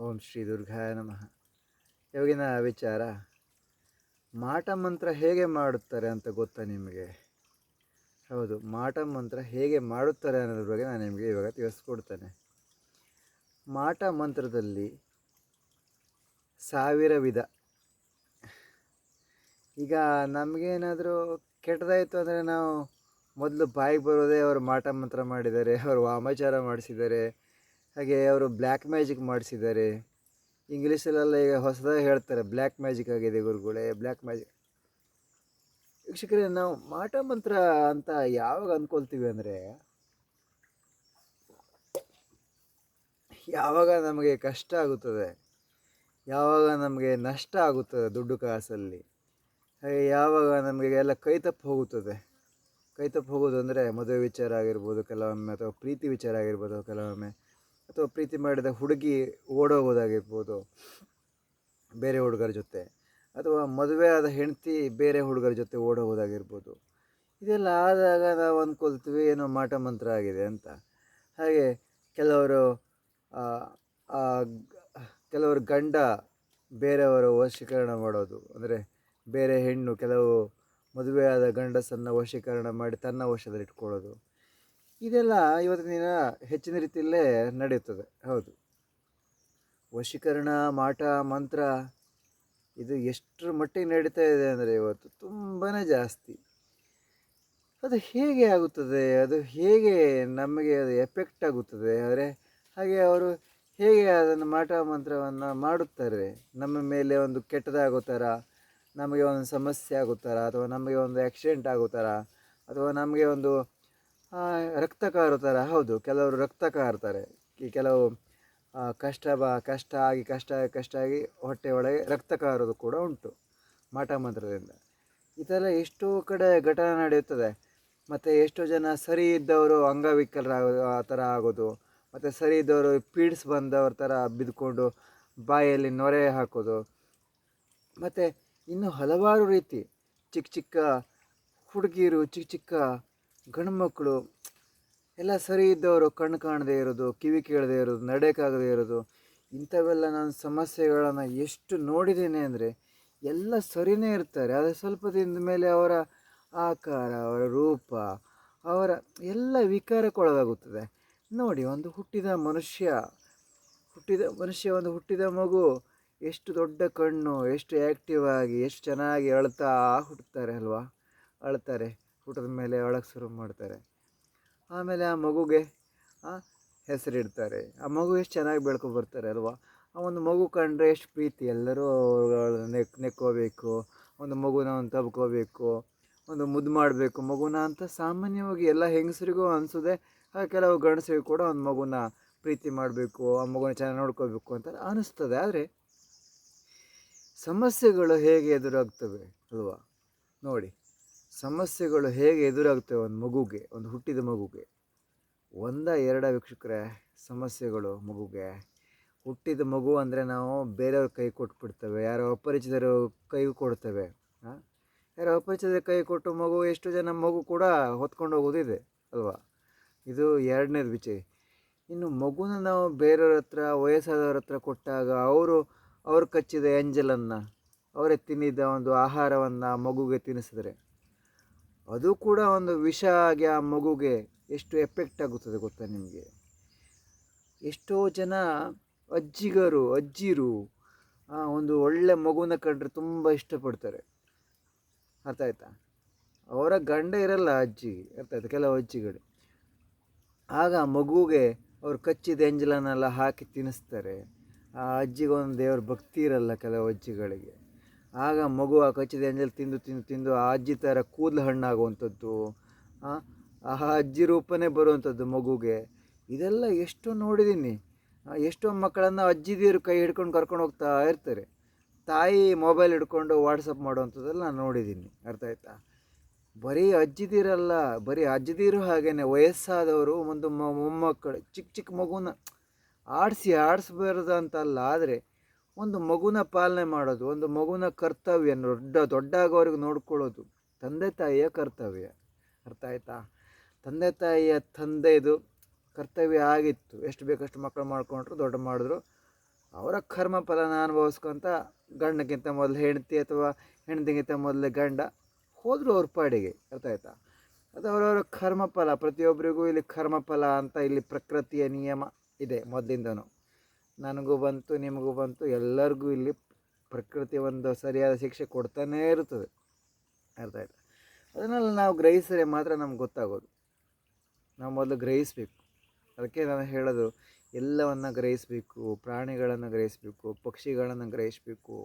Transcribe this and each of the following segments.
ಓಂ ಶ್ರೀ ದುರ್ಗಾಯ ನಮಃ. ಇವಾಗಿನ ವಿಚಾರ ಮಾಟ ಮಂತ್ರ ಹೇಗೆ ಮಾಡುತ್ತಾರೆ ಅಂತ ಗೊತ್ತಾ ನಿಮಗೆ? ಹೌದು, ಮಾಟ ಮಂತ್ರ ಹೇಗೆ ಮಾಡುತ್ತಾರೆ ಅನ್ನೋದ್ರ ಬಗ್ಗೆ ನಾನು ನಿಮಗೆ ಇವಾಗ ತಿಳಿಸ್ಕೊಡ್ತೇನೆ. ಮಾಟ ಮಂತ್ರದಲ್ಲಿ 1000 ವಿಧ. ಈಗ ನಮಗೇನಾದರೂ ಕೆಟ್ಟದಾಯಿತು ಅಂದರೆ ನಾವು ಮೊದಲು ಬಾಯಿಗೆ ಬರೋದೇ ಅವರು ಮಾಟ ಮಂತ್ರ ಮಾಡಿದ್ದಾರೆ, ಅವರು ವಾಮಾಚಾರ ಮಾಡಿಸಿದ್ದಾರೆ, ಹಾಗೆ ಅವರು ಬ್ಲ್ಯಾಕ್ ಮ್ಯಾಜಿಕ್ ಮಾಡಿಸಿದ್ದಾರೆ. ಇಂಗ್ಲೀಷಲ್ಲೆಲ್ಲ ಈಗ ಹೊಸದಾಗಿ ಹೇಳ್ತಾರೆ, ಬ್ಲ್ಯಾಕ್ ಮ್ಯಾಜಿಕ್ ಆಗಿದೆ ಗುರುಗಳೇ, ಬ್ಲ್ಯಾಕ್ ಮ್ಯಾಜಿಕ್. ವೀಕ್ಷಕರೇ, ನಾವು ಮಾಟ ಮಂತ್ರ ಅಂತ ಯಾವಾಗ ಅಂದ್ಕೊಳ್ತೀವಿ ಅಂದರೆ, ಯಾವಾಗ ನಮಗೆ ಕಷ್ಟ ಆಗುತ್ತದೆ, ಯಾವಾಗ ನಮಗೆ ನಷ್ಟ ಆಗುತ್ತದೆ ದುಡ್ಡು ಕಾಸಲ್ಲಿ, ಹಾಗೆ ಯಾವಾಗ ನಮಗೆ ಎಲ್ಲ ಕೈತಪ್ಪು ಹೋಗುತ್ತದೆ. ಕೈತಪ್ಪು ಹೋಗೋದು ಅಂದರೆ ಮದುವೆ ವಿಚಾರ ಆಗಿರ್ಬೋದು ಕೆಲವೊಮ್ಮೆ, ಅಥವಾ ಪ್ರೀತಿ ವಿಚಾರ ಆಗಿರ್ಬೋದು ಕೆಲವೊಮ್ಮೆ, ಅಥವಾ ಪ್ರೀತಿ ಮಾಡಿದ ಹುಡುಗಿ ಓಡೋಗೋದಾಗಿರ್ಬೋದು ಬೇರೆ ಹುಡುಗರ ಜೊತೆ, ಅಥವಾ ಮದುವೆ ಆದ ಹೆಂಡತಿ ಬೇರೆ ಹುಡುಗರ ಜೊತೆ ಓಡೋಗೋದಾಗಿರ್ಬೋದು. ಇದೆಲ್ಲ ಆದಾಗ ನಾವು ಅಂದ್ಕೊಳ್ತೀವಿ ಏನೋ ಮಾಟ ಮಂತ್ರ ಆಗಿದೆ ಅಂತ. ಹಾಗೆ ಕೆಲವರು ಕೆಲವರು ಗಂಡ ಬೇರೆಯವರ ವಶೀಕರಣ ಮಾಡೋದು, ಅಂದರೆ ಬೇರೆ ಹೆಣ್ಣು ಕೆಲವು ಮದುವೆಯಾದ ಗಂಡಸನ್ನು ವಶೀಕರಣ ಮಾಡಿ ತನ್ನ ವಶದಲ್ಲಿ ಇಟ್ಕೊಳ್ಳೋದು, ಇದೆಲ್ಲ ಇವತ್ತಿನ ದಿನ ಹೆಚ್ಚಿನ ರೀತಿಯಲ್ಲೇ ನಡೆಯುತ್ತದೆ. ಹೌದು, ವಶೀಕರಣ, ಮಾಟ ಮಂತ್ರ ಇದು ಎಷ್ಟರ ಮಟ್ಟಿಗೆ ನಡೀತಾ ಇದೆ ಅಂದರೆ ಇವತ್ತು ತುಂಬಾ ಜಾಸ್ತಿ. ಅದು ಹೇಗೆ ಆಗುತ್ತದೆ, ಅದು ಹೇಗೆ ನಮಗೆ ಅದು ಎಫೆಕ್ಟ್ ಆಗುತ್ತದೆ ಅಂದರೆ, ಹಾಗೆ ಅವರು ಹೇಗೆ ಅದನ್ನು ಮಾಟ ಮಂತ್ರವನ್ನು ಮಾಡುತ್ತಾರೆ, ನಮ್ಮ ಮೇಲೆ ಒಂದು ಕೆಟ್ಟದಾಗೋ ಥರ, ನಮಗೆ ಒಂದು ಸಮಸ್ಯೆ ಆಗೋ ಥರ, ಅಥವಾ ನಮಗೆ ಒಂದು ಆಕ್ಸಿಡೆಂಟ್ ಆಗೋ ಥರ, ಅಥವಾ ನಮಗೆ ಒಂದು ರಕ್ತ ಕಾರೋ ಥರ. ಹೌದು, ಕೆಲವರು ರಕ್ತ ಕಾರ್ತಾರೆ. ಕೆಲವು ಕಷ್ಟ ಆಗಿ ಹೊಟ್ಟೆ ಒಳಗೆ ರಕ್ತ ಕಾರೋದು ಕೂಡ ಉಂಟು ಮಾಟ ಮಂತ್ರದಿಂದ. ಈ ಥರ ಎಷ್ಟೋ ಕಡೆ ಘಟನೆ ನಡೆಯುತ್ತದೆ. ಮತ್ತು ಎಷ್ಟೋ ಜನ ಸರಿ ಇದ್ದವರು ಅಂಗವಿಕಲರಾಗೋದು, ಆ ಥರ ಆಗೋದು. ಮತ್ತು ಸರಿ ಇದ್ದವರು ಪೀಡ್ಸ್ ಬಂದವ್ರ ಥರ ಬಿದ್ದುಕೊಂಡು ಬಾಯಲ್ಲಿ ನೊರೆ ಹಾಕೋದು. ಮತ್ತು ಇನ್ನು ಹಲವಾರು ರೀತಿ ಚಿಕ್ಕ ಚಿಕ್ಕ ಹುಡುಗಿಯರು, ಚಿಕ್ಕ ಚಿಕ್ಕ ಗಂಡು ಮಕ್ಕಳು ಎಲ್ಲ ಸರಿ ಇದ್ದವರು ಕಣ್ಣು ಕಾಣದೇ ಇರೋದು, ಕಿವಿ ಕೇಳದೇ ಇರೋದು, ನಡೆಯೋಕ್ಕಾಗದೇ ಇರೋದು, ಇಂಥವೆಲ್ಲ ನಾನು ಸಮಸ್ಯೆಗಳನ್ನು ಎಷ್ಟು ನೋಡಿದ್ದೇನೆ ಅಂದರೆ, ಎಲ್ಲ ಸರಿಯೇ ಇರ್ತಾರೆ, ಆದರೆ ಸ್ವಲ್ಪ ದಿನದ ಮೇಲೆ ಅವರ ಆಕಾರ, ಅವರ ರೂಪ, ಅವರ ಎಲ್ಲ ವಿಕಾರಕ್ಕೊಳಗಾಗುತ್ತದೆ. ನೋಡಿ, ಒಂದು ಹುಟ್ಟಿದ ಮಗು ಎಷ್ಟು ದೊಡ್ಡ ಕಣ್ಣು, ಎಷ್ಟು ಆ್ಯಕ್ಟಿವ್ ಆಗಿ, ಎಷ್ಟು ಚೆನ್ನಾಗಿ ಅಳ್ತಾ ಹುಟ್ಟುತ್ತಾರೆ ಅಲ್ವಾ. ಅಳ್ತಾರೆ, ಹುಟ್ಟಿದ ಮೇಲೆ ಅಳಕ್ಕೆ ಶುರು ಮಾಡ್ತಾರೆ. ಆಮೇಲೆ ಆ ಮಗುಗೆ ಹೆಸರಿಡ್ತಾರೆ. ಆ ಮಗು ಎಷ್ಟು ಚೆನ್ನಾಗಿ ಬರ್ತಾರೆ ಅಲ್ವಾ. ಆ ಒಂದು ಮಗು ಕಂಡ್ರೆ ಎಷ್ಟು ಪ್ರೀತಿ, ಎಲ್ಲರೂ ನೆಕ್ಕೋಬೇಕು, ಒಂದು ಮಗುನ ಒಂದು ತಬ್ಕೋಬೇಕು, ಒಂದು ಮುದ್ದು ಮಾಡಬೇಕು ಮಗುನ ಅಂತ ಸಾಮಾನ್ಯವಾಗಿ ಎಲ್ಲ ಹೆಂಗಸರಿಗೂ ಅನಿಸೋದೆ. ಕೆಲವು ಗಂಡಸರಿಗೂ ಕೂಡ ಒಂದು ಮಗುನ ಪ್ರೀತಿ ಮಾಡಬೇಕು, ಆ ಮಗುನ ಚೆನ್ನಾಗಿ ನೋಡ್ಕೋಬೇಕು ಅಂತ ಅನ್ನಿಸ್ತದೆ. ಆದರೆ ಸಮಸ್ಯೆಗಳು ಹೇಗೆ ಎದುರಾಗ್ತವೆ ಅಲ್ವಾ. ನೋಡಿ, ಸಮಸ್ಯೆಗಳು ಹೇಗೆ ಎದುರಾಗ್ತವೆ ಒಂದು ಮಗುಗೆ, ಒಂದು ಹುಟ್ಟಿದ ಮಗುಗೆ. ಎರಡ ವೀಕ್ಷಕರೇ, ಸಮಸ್ಯೆಗಳು ಮಗುಗೆ. ಹುಟ್ಟಿದ ಮಗು ಅಂದರೆ ನಾವು ಬೇರೆಯವ್ರ ಕೈ ಕೊಟ್ಬಿಡ್ತೇವೆ, ಯಾರೋ ಅಪರಿಚಿತರು ಕೈ ಕೊಡ್ತೇವೆ. ಯಾರೋ ಅಪರಿಚಿತರ ಕೈ ಕೊಟ್ಟು ಮಗು, ಎಷ್ಟು ಜನ ಮಗು ಕೂಡ ಹೊತ್ಕೊಂಡು ಹೋಗೋದಿದೆ ಅಲ್ವಾ. ಇದು ಎರಡನೇದು ವಿಷಯ. ಇನ್ನು ಮಗುನ ನಾವು ಬೇರೆಯವ್ರ ಹತ್ರ, ವಯಸ್ಸಾದವ್ರ ಹತ್ರ ಕೊಟ್ಟಾಗ ಅವರು ಕಚ್ಚಿದ ಎಂಜಲನ್ನು, ಅವರೇ ತಿನ್ನಿದ ಒಂದು ಆಹಾರವನ್ನು ಮಗುಗೆ ತಿನ್ನಿಸಿದ್ರೆ, ಅದು ಕೂಡ ಒಂದು ವಿಷ ಆಗಿ ಆ ಮಗುಗೆ ಎಷ್ಟು ಎಫೆಕ್ಟ್ ಆಗುತ್ತದೆ ಗೊತ್ತಾ ನಿಮಗೆ. ಎಷ್ಟೋ ಜನ ಅಜ್ಜಿರು ಒಂದು ಒಳ್ಳೆ ಮಗುನ ಕಂಡ್ರೆ ತುಂಬ ಇಷ್ಟಪಡ್ತಾರೆ, ಅರ್ಥ ಆಯ್ತಾ. ಅವರ ಗಂಡ ಇರಲ್ಲ ಅಜ್ಜಿಗೆ, ಅರ್ಥ ಆಯ್ತಾ, ಕೆಲವು ಅಜ್ಜಿಗಳು. ಆಗ ಮಗುಗೆ ಅವ್ರು ಕಚ್ಚಿದ ಎಂಜಲನ್ನೆಲ್ಲ ಹಾಕಿ ತಿನ್ನಿಸ್ತಾರೆ. ಆ ಅಜ್ಜಿಗೆ ಒಂದು ದೇವ್ರ ಭಕ್ತಿ ಇರಲ್ಲ ಕೆಲವು ಅಜ್ಜಿಗಳಿಗೆ. ಆಗ ಮಗು ಆ ಕಚ್ಚಿದ ಎಂಜಲ್ ತಿಂದು ಆ ಅಜ್ಜಿ ಥರ ಕೂದಲು ಹಣ್ಣಾಗುವಂಥದ್ದು, ಆ ಅಜ್ಜಿ ರೂಪನೇ ಬರುವಂಥದ್ದು ಮಗುಗೆ. ಇದೆಲ್ಲ ಎಷ್ಟೋ ನೋಡಿದ್ದೀನಿ. ಎಷ್ಟೋ ಮಕ್ಕಳನ್ನು ಅಜ್ಜಿದಿರು ಕೈ ಹಿಡ್ಕೊಂಡು ಕರ್ಕೊಂಡು ಹೋಗ್ತಾ ಇರ್ತಾರೆ. ತಾಯಿ ಮೊಬೈಲ್ ಹಿಡ್ಕೊಂಡು ವಾಟ್ಸಪ್ ಮಾಡುವಂಥದ್ದೆಲ್ಲ ನಾನು ನೋಡಿದ್ದೀನಿ, ಅರ್ಥ ಆಯ್ತಾ. ಬರೀ ಅಜ್ಜಿದಿರಲ್ಲ, ಬರೀ ಅಜ್ಜಿದಿರು ಹಾಗೇನೆ ವಯಸ್ಸಾದವರು ಒಂದು ಮೊಮ್ಮಕ್ಕಳು ಚಿಕ್ಕ ಮಗುನ ಆಡಿಸ್ಬಾರ್ದು ಅಂತಲ್ಲ, ಆದರೆ ಒಂದು ಮಗುನ ಪಾಲನೆ ಮಾಡೋದು, ಒಂದು ಮಗುನ ಕರ್ತವ್ಯ, ದೊಡ್ಡಾಗೋರಿಗೆ ನೋಡ್ಕೊಳ್ಳೋದು ತಂದೆ ತಾಯಿಯ ಕರ್ತವ್ಯ, ಅರ್ಥ ಆಯ್ತಾ. ತಂದೆ ತಾಯಿಯ ತಂದೆದು ಕರ್ತವ್ಯ ಆಗಿತ್ತು. ಎಷ್ಟು ಬೇಕಷ್ಟು ಮಕ್ಕಳು ಮಾಡ್ಕೊಂಡ್ರು, ದೊಡ್ಡ ಮಾಡಿದ್ರು, ಅವರ ಕರ್ಮ ಫಲನ ಅನುಭವಿಸ್ಕೊಂತ ಗಂಡಕ್ಕಿಂತ ಮೊದಲು ಹೆಂಡತಿ ಅಥವಾ ಹೆಂಡತಿಗಿಂತ ಮೊದಲೇ ಗಂಡ ಹೋದರೂ ಅವ್ರ ಪಾಡಿಗೆ. ಅರ್ಥ ಆಯ್ತಾ? ಅದು ಅವರವರ ಕರ್ಮಫಲ. ಪ್ರತಿಯೊಬ್ಬರಿಗೂ ಇಲ್ಲಿ ಕರ್ಮಫಲ ಅಂತ ಇಲ್ಲಿ ಪ್ರಕೃತಿಯ ನಿಯಮ ಇದೆ ಮೊದಲಿಂದನೂ. ನನಗೂ ಬಂತು, ನಿಮಗೂ ಬಂತು, ಎಲ್ಲರಿಗೂ ಇಲ್ಲಿ ಪ್ರಕೃತಿ ಒಂದು ಸರಿಯಾದ ಶಿಕ್ಷೆ ಕೊಡ್ತಾನೇ ಇರ್ತದೆ. ಅರ್ಥ ಆಯ್ತಾ? ಅದನ್ನೆಲ್ಲ ನಾವು ಗ್ರಹಿಸಿದ್ರೆ ಮಾತ್ರ ನಮ್ಗೆ ಗೊತ್ತಾಗೋದು. ನಾವು ಮೊದಲು ಗ್ರಹಿಸಬೇಕು. ಅದಕ್ಕೆ ನಾನು ಹೇಳೋದು, ಎಲ್ಲವನ್ನು ಗ್ರಹಿಸಬೇಕು. ಪ್ರಾಣಿಗಳನ್ನು ಗ್ರಹಿಸಬೇಕು, ಪಕ್ಷಿಗಳನ್ನು ಗ್ರಹಿಸಬೇಕು.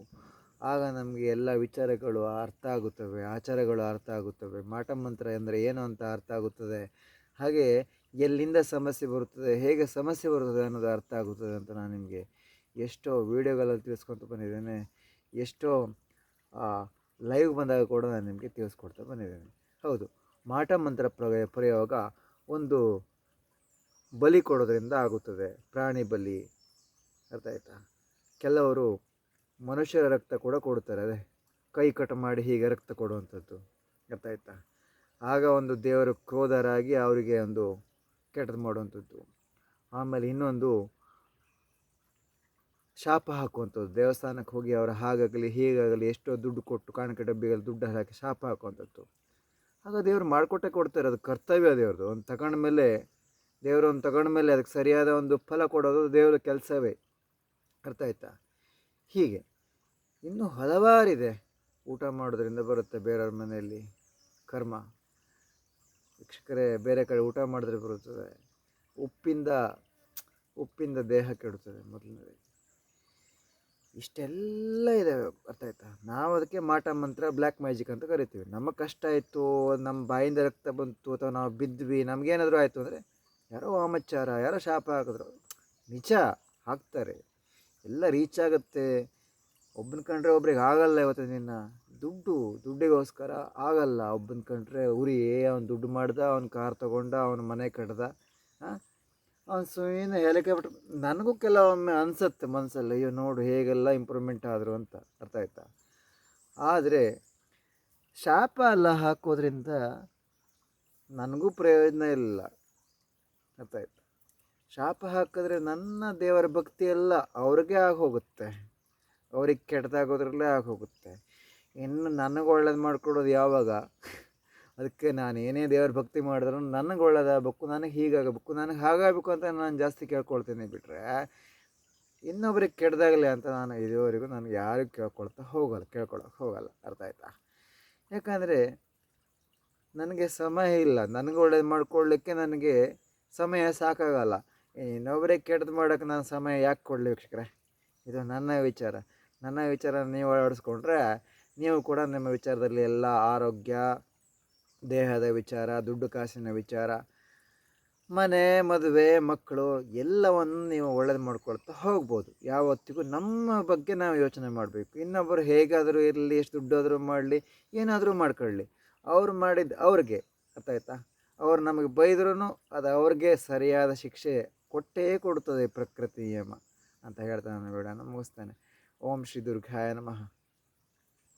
ಆಗ ನಮಗೆ ಎಲ್ಲ ವಿಚಾರಗಳು ಅರ್ಥ ಆಗುತ್ತವೆ, ಆಚಾರಗಳು ಅರ್ಥ ಆಗುತ್ತವೆ, ಮಾಟ ಮಂತ್ರ ಅಂದರೆ ಏನು ಅಂತ ಅರ್ಥ ಆಗುತ್ತದೆ. ಹಾಗೆ ಎಲ್ಲಿಂದ ಸಮಸ್ಯೆ ಬರುತ್ತದೆ, ಹೇಗೆ ಸಮಸ್ಯೆ ಬರುತ್ತದೆ ಅನ್ನೋದು ಅರ್ಥ ಆಗುತ್ತದೆ ಅಂತ ನಾನು ನಿಮಗೆ ಎಷ್ಟೋ ವೀಡಿಯೋಗಳಲ್ಲಿ ತಿಳಿಸ್ಕೊತ ಬಂದಿದ್ದೇನೆ. ಎಷ್ಟೋ ಲೈವ್ ಬಂದಾಗ ಕೂಡ ನಾನು ನಿಮಗೆ ತಿಳಿಸ್ಕೊಡ್ತಾ ಬಂದಿದ್ದೇನೆ. ಹೌದು, ಮಾಟ ಮಂತ್ರ ಪ್ರಯೋಗ ಒಂದು ಬಲಿ ಕೊಡೋದ್ರಿಂದ ಆಗುತ್ತದೆ, ಪ್ರಾಣಿ ಬಲಿ. ಅರ್ಥ ಆಯ್ತಾ? ಕೆಲವರು ಮನುಷ್ಯರ ರಕ್ತ ಕೂಡ ಕೊಡ್ತಾರೆ, ಅದೇ ಕೈ ಕಟ್ ಮಾಡಿ ಹೀಗೆ ರಕ್ತ ಕೊಡುವಂಥದ್ದು. ಅರ್ಥ ಆಯ್ತಾ? ಆಗ ಒಂದು ದೇವರು ಕ್ರೋಧರಾಗಿ ಅವರಿಗೆ ಒಂದು ಕೆಟ್ಟದ್ದು ಮಾಡುವಂಥದ್ದು. ಆಮೇಲೆ ಇನ್ನೊಂದು ಶಾಪ ಹಾಕುವಂಥದ್ದು. ದೇವಸ್ಥಾನಕ್ಕೆ ಹೋಗಿ ಅವರ ಹಾಗಾಗಲಿ ಹೀಗಾಗಲಿ ಎಷ್ಟೋ ದುಡ್ಡು ಕೊಟ್ಟು ಕಾಣಿಕೆ ಡಬ್ಬಿಗಳಲ್ಲಿ ದುಡ್ಡು ಹಾಕಿ ಶಾಪ ಹಾಕುವಂಥದ್ದು. ಆಗ ದೇವರು ಮಾಡಿಕೊಟ್ಟೆ ಕೊಡ್ತಾರೆ, ಅದು ಕರ್ತವ್ಯ ದೇವ್ರದ್ದು. ಒಂದು ತಗೊಂಡ್ಮೇಲೆ ದೇವರು ಒಂದು ತಗೊಂಡ್ಮೇಲೆ ಅದಕ್ಕೆ ಸರಿಯಾದ ಒಂದು ಫಲ ಕೊಡೋದು ದೇವರ ಕೆಲಸವೇ. ಅರ್ಥ ಆಯ್ತಾ? ಹೀಗೆ ಇನ್ನೂ ಹಲವಾರಿದೆ. ಊಟ ಮಾಡೋದ್ರಿಂದ ಬರುತ್ತೆ ಬೇರೆಯವ್ರ ಮನೆಯಲ್ಲಿ ಕರ್ಮ. ವೀಕ್ಷಕರೇ, ಬೇರೆ ಕಡೆ ಊಟ ಮಾಡಿದ್ರೆ ಬರುತ್ತದೆ. ಉಪ್ಪಿಂದ ದೇಹ ಕೆಡುತ್ತದೆ ಮೊದಲನೇದಾಗಿ. ಇಷ್ಟೆಲ್ಲ ಇದೆ. ಅರ್ಥ ಆಯ್ತಾ? ನಾವು ಅದಕ್ಕೆ ಮಾಟ ಮಂತ್ರ, ಬ್ಲ್ಯಾಕ್ ಮ್ಯಾಜಿಕ್ ಅಂತ ಕರಿತೀವಿ. ನಮಗೆ ಕಷ್ಟ ಆಯಿತು, ನಮ್ಮ ಬಾಯಿಂದ ರಕ್ತ ಬಂತು, ಅಥವಾ ನಾವು ಬಿದ್ವಿ, ನಮಗೇನಾದರೂ ಆಯಿತು ಅಂದರೆ ಯಾರೋ ವಾಮಾಚಾರ, ಯಾರೋ ಶಾಪ ಹಾಕಿದ್ರು. ನಿಜ ಹಾಕ್ತಾರೆ, ಎಲ್ಲ ರೀಚ್ ಆಗುತ್ತೆ. ಒಬ್ಬನ ಕಂಡ್ರೆ ಒಬ್ರಿಗೆ ಆಗಲ್ಲ. ಇವತ್ತು ನಿನ್ನ ದುಡ್ಡಿಗೋಸ್ಕರ ಆಗಲ್ಲ. ಒಬ್ಬನ ಕಂಡ್ರೆ ಉರಿ, ಅವ್ನು ದುಡ್ಡು ಮಾಡ್ದ, ಅವ್ನು ಕಾರ್ ತೊಗೊಂಡ, ಅವನ ಮನೆ ಕಟ್ದ, ಅವ್ನು ಸುಮ್ಮನೆ ಹೆಲಿಕಾಪ್ಟರ್. ನನಗೂ ಕೆಲವೊಮ್ಮೆ ಅನಿಸುತ್ತೆ ಮನಸ್ಸಲ್ಲಿ, ಅಯ್ಯೋ ನೋಡು ಹೇಗೆಲ್ಲ ಇಂಪ್ರೂವ್ಮೆಂಟ್ ಆದರು ಅಂತ. ಅರ್ಥ ಆಯ್ತಾ? ಆದರೆ ಶಾಪ ಎಲ್ಲ ಹಾಕೋದ್ರಿಂದ ನನಗೂ ಪ್ರಯೋಜನ ಇಲ್ಲ. ಅರ್ಥ ಆಯ್ತಾ? ಶಾಪ ಹಾಕಿದ್ರೆ ನನ್ನ ದೇವರ ಭಕ್ತಿ ಎಲ್ಲ ಅವ್ರಿಗೆ ಆಗೋಗುತ್ತೆ, ಅವ್ರಿಗೆ ಕೆಟ್ಟದಾಗೋದ್ರಲ್ಲೇ ಆಗೋಗುತ್ತೆ. ಇನ್ನು ನನಗೆ ಒಳ್ಳೇದು ಮಾಡ್ಕೊಡೋದು ಯಾವಾಗ? ಅದಕ್ಕೆ ನಾನು ಏನೇ ದೇವ್ರ ಭಕ್ತಿ ಮಾಡಿದ್ರು ನನಗೆ ಒಳ್ಳೇದಾಗಬೇಕು, ನನಗೆ ಹೀಗಾಗಬೇಕು, ನನಗೆ ಹಾಗಾಗಬೇಕು ಅಂತ ನಾನು ಜಾಸ್ತಿ ಕೇಳ್ಕೊಳ್ತೀನಿ. ಬಿಟ್ಟರೆ ಇನ್ನೊಬ್ರಿಗೆ ಕೆಟ್ಟದಾಗಲಿ ಅಂತ ನಾನು ಇದುವರೆಗೂ ನನಗೆ ಯಾರಿಗೂ ಕೇಳ್ಕೊಳಕ್ಕೆ ಹೋಗಲ್ಲ. ಅರ್ಥ ಆಯ್ತಾ? ಯಾಕಂದರೆ ನನಗೆ ಸಮಯ ಇಲ್ಲ. ನನಗೆ ಒಳ್ಳೇದು ಮಾಡ್ಕೊಳ್ಳಿಕ್ಕೆ ನನಗೆ ಸಮಯ ಸಾಕಾಗಲ್ಲ. ಇನ್ನೊಬ್ಬರಿಗೆ ಕೆಟ್ಟದ್ದು ಮಾಡೋಕ್ಕೆ ನಾನು ಸಮಯ ಯಾಕೆ ಕೊಡಲಿ ವೀಕ್ಷಕರೇ? ಇದು ನನ್ನ ವಿಚಾರ ನೀವು ಅಳವಡಿಸ್ಕೊಂಡ್ರೆ ನೀವು ಕೂಡ ನಿಮ್ಮ ವಿಚಾರದಲ್ಲಿ ಎಲ್ಲ ಆರೋಗ್ಯ, ದೇಹದ ವಿಚಾರ, ದುಡ್ಡು ಕಾಸಿನ ವಿಚಾರ, ಮನೆ, ಮದುವೆ, ಮಕ್ಕಳು ಎಲ್ಲವನ್ನು ನೀವು ಒಳ್ಳೇದು ಮಾಡ್ಕೊಳ್ತಾ ಹೋಗ್ಬೋದು. ಯಾವತ್ತಿಗೂ ನಮ್ಮ ಬಗ್ಗೆ ನಾವು ಯೋಚನೆ ಮಾಡಬೇಕು. ಇನ್ನೊಬ್ಬರು ಹೇಗಾದರೂ ಇರಲಿ, ಎಷ್ಟು ದುಡ್ಡಾದರೂ ಮಾಡಲಿ, ಏನಾದರೂ ಮಾಡ್ಕೊಳ್ಳಿ, ಅವ್ರು ಮಾಡಿದ್ದು ಅವ್ರಿಗೆ. ಅರ್ಥ ಆಯ್ತಾ? ಅವ್ರು ನಮಗೆ ಬೈದ್ರೂ ಅದು ಅವ್ರಿಗೆ ಸರಿಯಾದ ಶಿಕ್ಷೆ ಕೊಟ್ಟೇ ಕೊಡ್ತದೆ ಪ್ರಕೃತಿ ನಿಯಮ ಅಂತ ಹೇಳ್ತಾ ನಾನು ವಿಡಿಯೋನ ಮುಗಿಸ್ತೇನೆ. ಓಂ ಶ್ರೀ ದುರ್ಗಾಯ ನಮಃ.